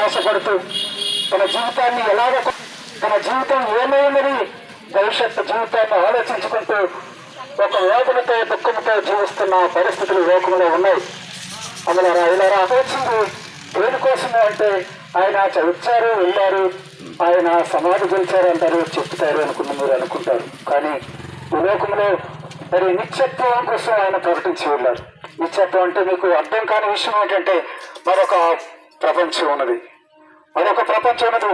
ప్రయాసపడుతూ తన జీవితాన్ని తన జీవితం ఏమైనది భవిష్యత్తు జీవితాన్ని ఆలోచించుకుంటూ ఒక వేదనతో దుఃఖంతో జీవిస్తున్న పరిస్థితులు లోకంలో ఉన్నాయి. అందులో ఇలా వచ్చింది దేనికోసమే అంటే ఆయన వచ్చారు వెళ్ళారు, ఆయన సమాధి గెలిచారు అంటారు, చెప్తారు అనుకున్న మీరు అనుకుంటారు. కానీ ఈ లోకంలో మరి నిత్యత్వం కోసం ఆయన ప్రకటించి వెళ్ళారు. నిత్యత్వం అంటే మీకు అర్థం కాని విషయం ఏంటంటే మరొక ప్రపంచం ఉన్నది,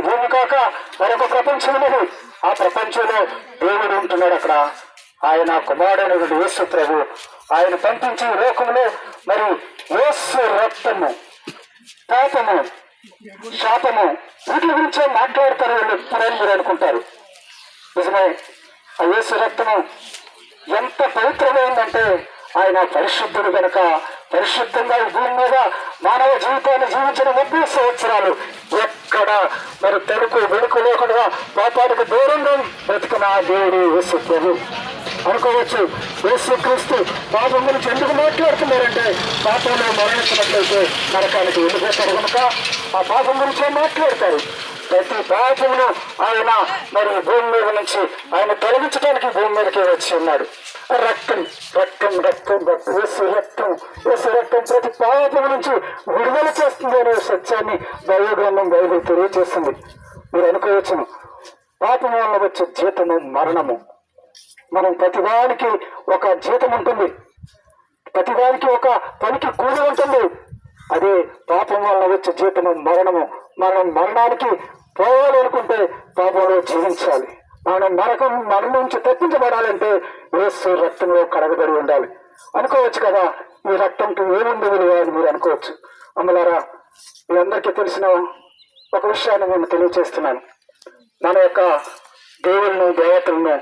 భూమి కాక మరొక ప్రపంచం ఉన్నది. ఆ ప్రపంచంలో దేవుడు ఉంటున్నాడు. అక్కడ ఆయన కుమారుడైనటువంటి యేసు ప్రభు ఆయన పంపించి లోకంలో మరి యేసు రక్తము, పాపము, శాపము వీటి గురించే మాట్లాడతారు వీళ్ళు ఎప్పుడైనా మీరు అనుకుంటారు. నిజమే, ఆ యేసు రక్తము ఎంత పవిత్రమైందంటే ఆయన పరిశుద్ధుడు కనుక పరిశుద్ధంగా ఈ భూమి మీద మానవ జీవితాన్ని జీవించిన 30 సంవత్సరాలు ఎక్కడ మరి తడుకు వెడుకు లేకుండా పాపానికి దూరంగా బ్రతికిన దేవుడు యేసు ప్రభు. అనుకోవచ్చు యేసు క్రీస్తు పాపం గురించి ఎందుకు మాట్లాడుతున్నారంటే పాపంలో మరణించినట్లయితే నరకానికి వెళ్ళిపోతారు కనుక ఆ పాపం గురించే మాట్లాడతారు. ప్రతి పాపమును ఆయన మరి భూమి మీద నుంచి ఆయన తొలగించడానికి భూమి మీదకి వచ్చి ఉన్నాడు. రక్తం రక్తం రక్తం యేసు రక్తం ప్రతి పాపము నుంచి విడుదల చేస్తుంది అనే సత్యాన్ని దైవగ్రంథం బైబిల్ తెలియజేస్తుంది. మీరు అనుకోవచ్చును పాపము వల్ల వచ్చే జీతము మరణము. మనం ప్రతిదానికి ఒక జీతం ఉంటుంది, ప్రతిదానికి ఒక పనికి కూలి ఉంటుంది. అదే పాపం వల్ల వచ్చే జీతము మరణము. మనం మరణానికి పోవాలనుకుంటే పాపంలో జీవించాలి. మనం మరణం నుంచి తప్పించబడాలంటే యేసు రక్తంలో కడగబడి ఉండాలి. అనుకోవచ్చు కదా ఈ రక్తంకి ఏముంది విలువ అని మీరు అనుకోవచ్చు. అమ్మలారా, మీ అందరికీ తెలిసిన ఒక విషయాన్ని నేను తెలియజేస్తున్నాను. మన యొక్క దేవుళ్ళను దేవతలను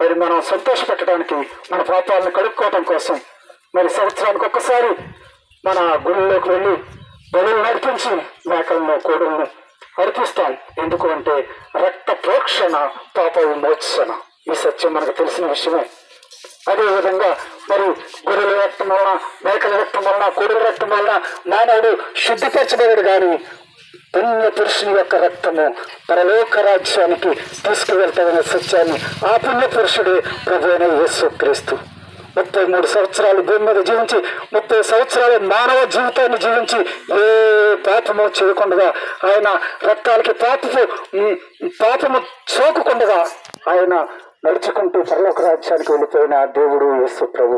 మరి మనం సంతోషపెట్టడానికి, మన పాపాలను కడుక్కోవటం కోసం మరి సంవత్సరానికి ఒక్కసారి మన గుళ్ళలోకి వెళ్ళి బలులు నడిపించి మేకలను కోడులను అర్పిస్తాం. ఎందుకు అంటే రక్త ప్రోక్షణ పాప విమోచన. ఈ సత్యం మనకు తెలిసిన విషయమే. అదేవిధంగా మరి గొర్రెల రక్తం వలన, మేకల రక్తం వలన, కోడుల రక్తం వలన మానవుడు శుద్ధిపరచబడాడు. కానీ పుణ్య పురుషుని యొక్క రక్తము పరలోక రాజ్యానికి తీసుకువెళ్తాదనే సత్యాన్ని ఆ పుణ్య పురుషుడే ప్రభు అయిన యేసు క్రీస్తు 33 సంవత్సరాలు భూమి మీద జీవించి 30 సంవత్సరాలు మానవ జీవితాన్ని జీవించి ఏ పాపము చేయకుండా ఆయన రక్తాలకి పాపము సోకకుండా ఆయన నడుచుకుంటూ పరలోక రాజ్యానికి వెళ్ళిపోయిన దేవుడు యేసు ప్రభు.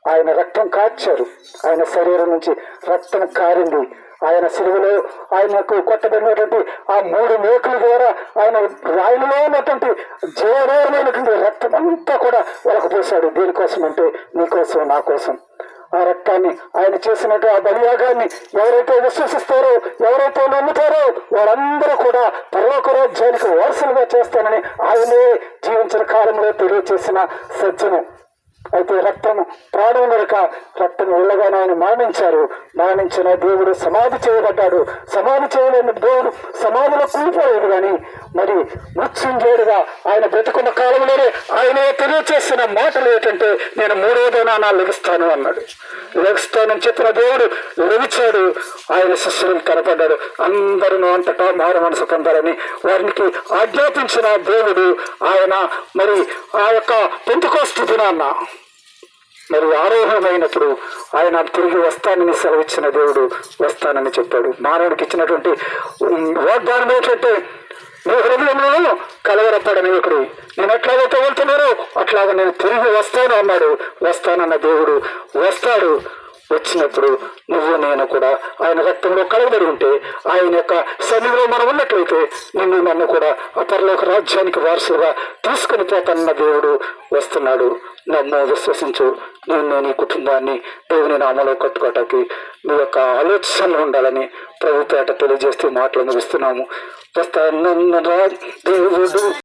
ఆయన రక్తం కాచారు, ఆయన శరీరం నుంచి రక్తం కారింది. ఆయన సిలువలో ఆయనకు కొట్టబడినటువంటి ఆ 3 మేకుల ద్వారా ఆయనలో ఉన్నటువంటి జీవనమైనటువంటి రక్తం అంతా కూడా వెలకపోసాడు. దేనికోసం అంటే నీకోసం, నా కోసం. ఆ రక్తాన్ని ఆయన చేసినట్టు ఆ బలియాగాన్ని ఎవరైతే విశ్వసిస్తారో, ఎవరైతే నమ్ముతారో వారందరూ కూడా పరలోక రాజ్యానికి వారసులుగా చేస్తానని ఆయనే జీవించిన కాలంలో తెలియచేసిన సత్యము. అయితే రక్తము ప్రాణం నరక రక్తం వెళ్ళగానే ఆయన మరణించిన దేవుడు సమాధి చేయబడ్డాడు. సమాధి చేయలేని దేవుడు సమాధిలో కూలిపోలేదు. కానీ మరి మృత్యుంజయుడుగా ఆయన బ్రతుకున్న కాలంలోనే ఆయనే తెలియచేసిన మాటలు ఏంటంటే నేను 3వ దినాన లెగుస్తాను అన్నాడు. లెగుస్తానని చెప్పిన దేవుడు లెగిచాడు. ఆయన శిష్యులు కనపడ్డాడు. అందరూ అంతటా మారు మనసు పొందాలని వారికి ఆజ్ఞాపించిన దేవుడు ఆయన మరి ఆ యొక్క పెంతెకోస్తు దినాన్న మరి ఆరోహణమైనప్పుడు ఆయన తిరిగి వస్తానని సెలవిచ్చిన దేవుడు వస్తానని చెప్పాడు. మానవుడికి ఇచ్చినటువంటి వాగ్దానం ఏంటంటే నీ హృదయంలో కలవరపడనివ్వకుడు, నేను ఎట్లాగైతే వెళ్తున్నానో అట్లాగా నేను తిరిగి వస్తాను అన్నాడు. వస్తానన్న దేవుడు వస్తాడు. వచ్చినప్పుడు నువ్వు నేను కూడా ఆయన రక్తంలో కలగబడి ఉంటే, ఆయన యొక్క సన్నిధిలో మనం ఉన్నట్లయితే నన్ను కూడా పరలోక రాజ్యానికి వారసుగా తీసుకుని పోతానన్న దేవుడు వస్తున్నాడు. నన్ను విశ్వసించు. నేను నీ కుటుంబాన్ని దేవుని నామలో కట్టుకోవటానికి మీ యొక్క ఆలోచనలు ఉండాలని ప్రభుపేట తెలియజేస్తూ మాటలు ముగిస్తున్నాము. వస్తానన్న దేవుడు